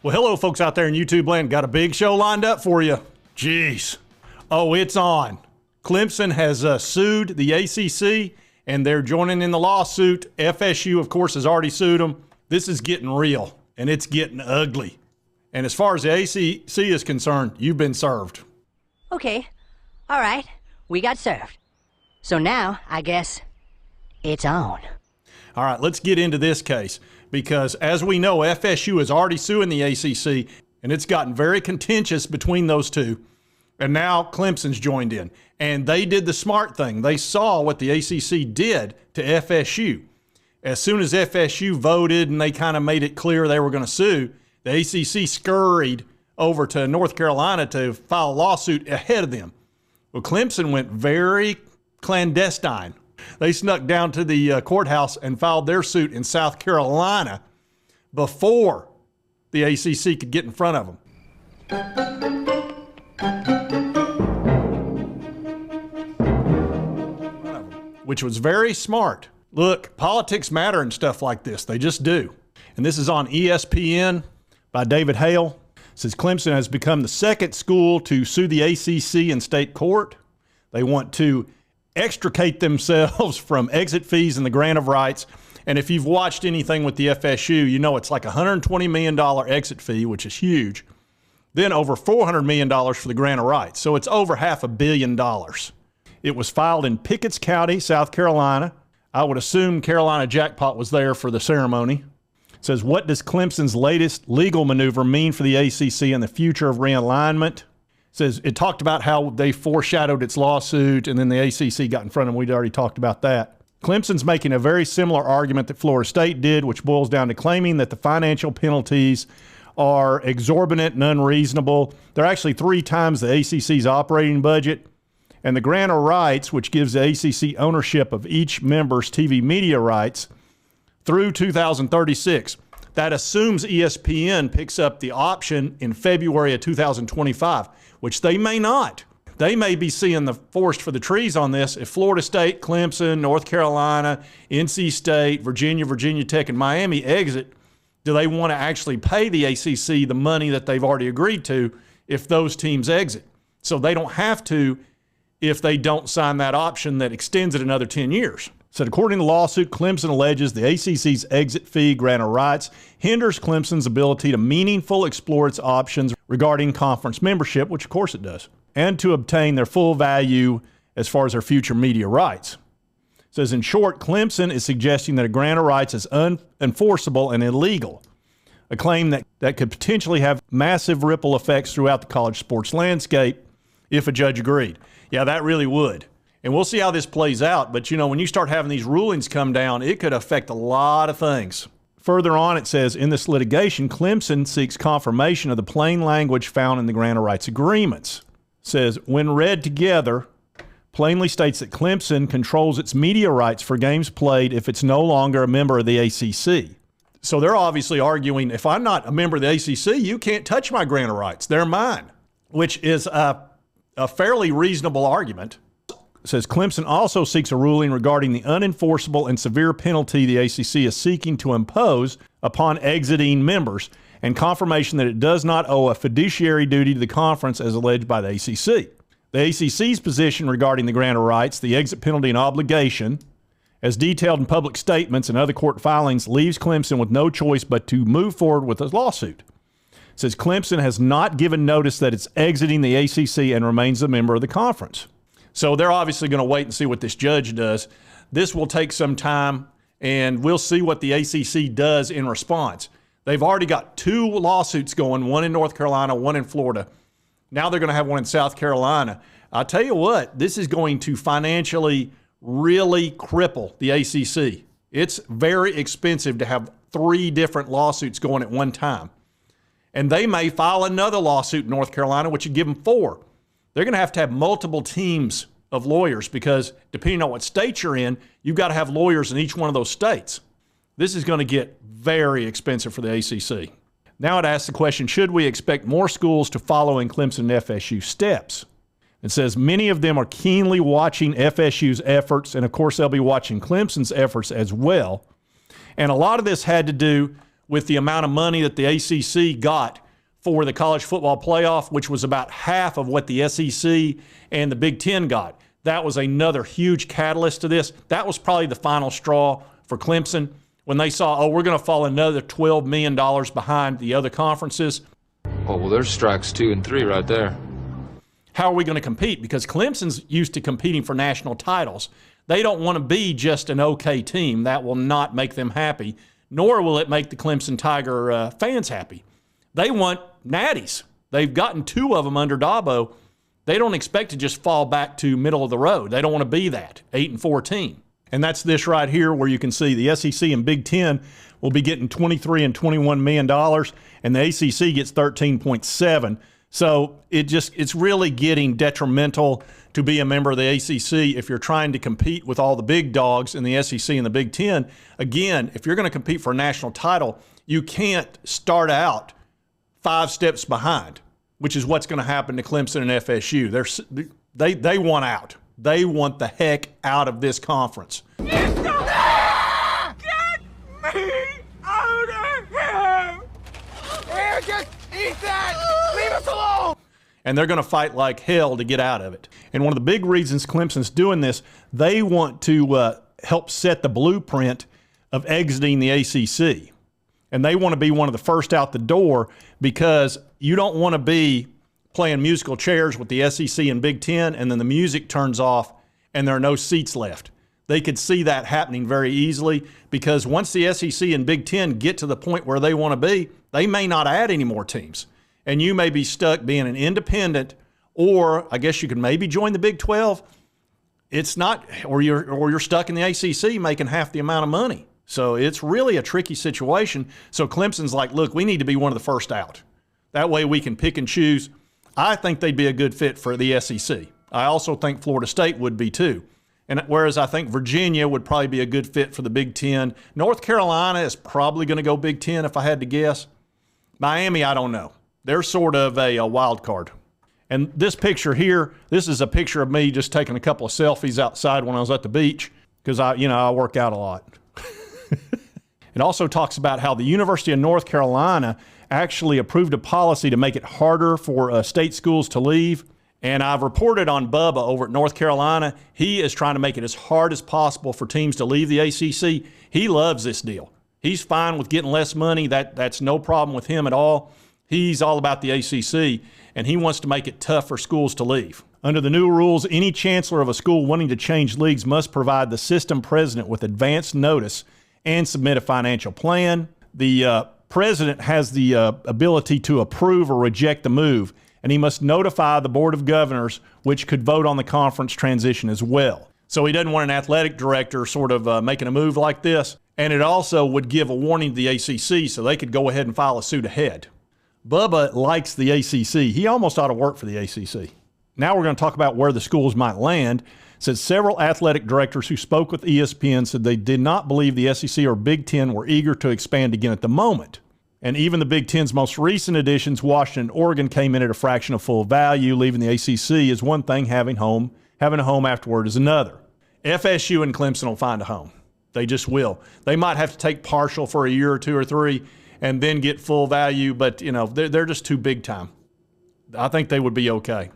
Well, hello, folks out there in YouTube land. Got a big show lined up for you. Jeez. Oh, it's on. Clemson has sued the ACC, and they're joining in the lawsuit. FSU, of course, has already sued them. This is getting real, and it's getting ugly. And as far as the ACC is concerned, you've been served. Okay. All right. We got served. So now, I guess, it's on. All right, let's get into this case. Because as we know, FSU is already suing the ACC, and it's gotten very contentious between those two. And now Clemson's joined in. And they did the smart thing. They saw what the ACC did to FSU. As soon as FSU voted and they kind of made it clear they were going to sue, the ACC scurried over to North Carolina to file a lawsuit ahead of them. Well, Clemson went very clandestine. They snuck down to the courthouse and filed their suit in South Carolina before the ACC could get in front of them. Which was very smart. Look, politics matter and stuff like this. They just do. And this is on ESPN by David Hale. It says Clemson has become the second school to sue the ACC in state court. They want to extricate themselves from exit fees and the grant of rights. And if you've watched anything with the FSU, you know it's like a $120 million exit fee, which is huge. Then over $400 million for the grant of rights. So it's over $500 million. It was filed in Pickens County, South Carolina. I would assume Carolina Jackpot was there for the ceremony. It says, what does Clemson's latest legal maneuver mean for the ACC and the future of realignment? Says it talked about how they foreshadowed its lawsuit, and then the ACC got in front of them. We'd already talked about that. Clemson's making a very similar argument that Florida State did, which boils down to claiming that the financial penalties are exorbitant and unreasonable. They're actually 3 times the ACC's operating budget. And the grant of rights, which gives the ACC ownership of each member's TV media rights through 2036. That assumes ESPN picks up the option in February of 2025, which they may not. They may be seeing the forest for the trees on this. If Florida State, Clemson, North Carolina, NC State, Virginia Tech, and Miami exit, do they want to actually pay the ACC the money that they've already agreed to if those teams exit? So they don't have to if they don't sign that option that extends it another 10 years. So according to the lawsuit, Clemson alleges the ACC's exit fee grant of rights hinders Clemson's ability to meaningfully explore its options regarding conference membership, which of course it does, and to obtain their full value as far as their future media rights. It says, in short, Clemson is suggesting that a grant of rights is unenforceable and illegal, a claim that could potentially have massive ripple effects throughout the college sports landscape if a judge agreed. Yeah, that really would. And we'll see how this plays out. But, you know, when you start having these rulings come down, it could affect a lot of things. Further on, it says, in this litigation, Clemson seeks confirmation of the plain language found in the grant of rights agreements. It says, when read together, plainly states that Clemson controls its media rights for games played if it's no longer a member of the ACC. So they're obviously arguing, if I'm not a member of the ACC, you can't touch my grant of rights. They're mine, which is a fairly reasonable argument. It says Clemson also seeks a ruling regarding the unenforceable and severe penalty the ACC is seeking to impose upon exiting members and confirmation that it does not owe a fiduciary duty to the conference as alleged by the ACC. The ACC's position regarding the grant of rights, the exit penalty and obligation, as detailed in public statements and other court filings, leaves Clemson with no choice but to move forward with a lawsuit. It says Clemson has not given notice that it's exiting the ACC and remains a member of the conference. So they're obviously going to wait and see what this judge does. This will take some time, and we'll see what the ACC does in response. They've already got 2 lawsuits going, one in North Carolina, one in Florida. Now they're going to have one in South Carolina. I'll tell you what, this is going to financially really cripple the ACC. It's very expensive to have 3 different lawsuits going at one time. And they may file another lawsuit in North Carolina, which would give them 4. They're going to have multiple teams of lawyers because depending on what state you're in, you've got to have lawyers in each one of those states. This is going to get very expensive for the ACC. Now it asks the question, should we expect more schools to follow in Clemson and FSU steps? It says many of them are keenly watching FSU's efforts, and of course they'll be watching Clemson's efforts as well. And a lot of this had to do with the amount of money that the ACC got for the college football playoff, which was about half of what the SEC and the Big Ten got. That was another huge catalyst to this. That was probably the final straw for Clemson when they saw, oh, we're going to fall another $12 million behind the other conferences. Oh, well, there's strikes 2 and 3 right there. How are we going to compete? Because Clemson's used to competing for national titles. They don't want to be just an okay team. That will not make them happy, nor will it make the Clemson Tiger fans happy. They want natties. They've gotten 2 of them under Dabo. They don't expect to just fall back to middle of the road. They don't want to be that, 8-14. And that's this right here where you can see the SEC and Big Ten will be getting $23 and $21 million, and the ACC gets 13.7. So it's really getting detrimental to be a member of the ACC if you're trying to compete with all the big dogs in the SEC and the Big Ten. Again, if you're going to compete for a national title, you can't start out 5 steps behind, which is what's going to happen to Clemson and FSU. They want out. They want the heck out of this conference. Get me out of here! Here, just eat that! Leave us alone! And they're going to fight like hell to get out of it. And one of the big reasons Clemson's doing this, they want to help set the blueprint of exiting the ACC. And they want to be one of the first out the door because you don't want to be playing musical chairs with the SEC and Big Ten, and then the music turns off and there are no seats left. They could see that happening very easily because once the SEC and Big Ten get to the point where they want to be, they may not add any more teams. And you may be stuck being an independent, or I guess you could maybe join the Big 12. It's not, or you're stuck in the ACC making half the amount of money. So it's really a tricky situation. So Clemson's like, look, we need to be one of the first out. That way we can pick and choose. I think they'd be a good fit for the SEC. I also think Florida State would be too. And whereas I think Virginia would probably be a good fit for the Big Ten. North Carolina is probably going to go Big Ten if I had to guess. Miami, I don't know. They're sort of a wild card. And this picture here, this is a picture of me just taking a couple of selfies outside when I was at the beach because I work out a lot. It also talks about how the University of North Carolina actually approved a policy to make it harder for state schools to leave. And I've reported on Bubba over at North Carolina. He is trying to make it as hard as possible for teams to leave the ACC. He loves this deal. He's fine with getting less money. That's no problem with him at all. He's all about the ACC, and he wants to make it tough for schools to leave. Under the new rules, any chancellor of a school wanting to change leagues must provide the system president with advance notice and submit a financial plan. The president has the ability to approve or reject the move, and he must notify the Board of Governors, which could vote on the conference transition as well. So he doesn't want an athletic director sort of making a move like this, and it also would give a warning to the ACC so they could go ahead and file a suit ahead. Bubba likes the ACC. He almost ought to work for the ACC. Now we're going to talk about where the schools might land. It says several athletic directors who spoke with ESPN said they did not believe the SEC or Big Ten were eager to expand again at the moment. And even the Big Ten's most recent additions, Washington and Oregon, came in at a fraction of full value. Leaving the ACC is one thing, having a home afterward is another. FSU and Clemson will find a home. They just will. They might have to take partial for a year or 2 or 3 and then get full value, but they're just too big time. I think they would be okay.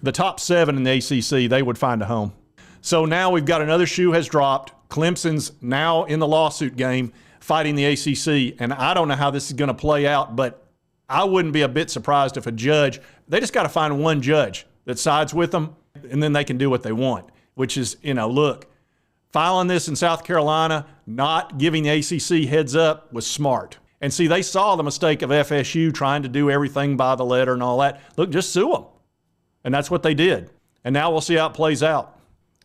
The top 7 in the ACC, they would find a home. So now we've got another shoe has dropped. Clemson's now in the lawsuit game fighting the ACC, and I don't know how this is going to play out, but I wouldn't be a bit surprised if a judge, they just got to find one judge that sides with them, and then they can do what they want, which is, look, filing this in South Carolina, not giving the ACC heads up was smart. And see, they saw the mistake of FSU trying to do everything by the letter and all that. Look, just sue them. And that's what they did. And now we'll see how it plays out.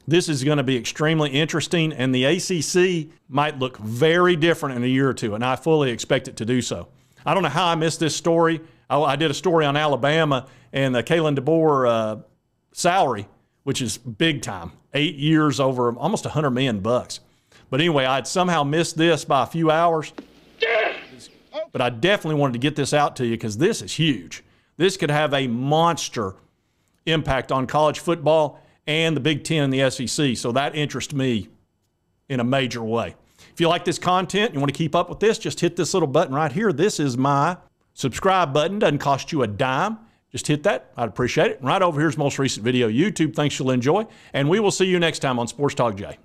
This is going to be extremely interesting, and the ACC might look very different in a year or two, and I fully expect it to do so. I don't know how I missed this story. I did a story on Alabama and Kalen DeBoer salary, which is big time. 8 years, over almost $100 million. But anyway, I'd somehow missed this by a few hours. But I definitely wanted to get this out to you because this is huge. This could have a monster impact on college football and the Big Ten and the SEC. So that interests me in a major way. If you like this content, you want to keep up with this, just hit this little button right here. This is my subscribe button. Doesn't cost you a dime. Just hit that. I'd appreciate it. And right over here's the most recent video. YouTube thinks you'll enjoy. And we will see you next time on Sports Talk Jay.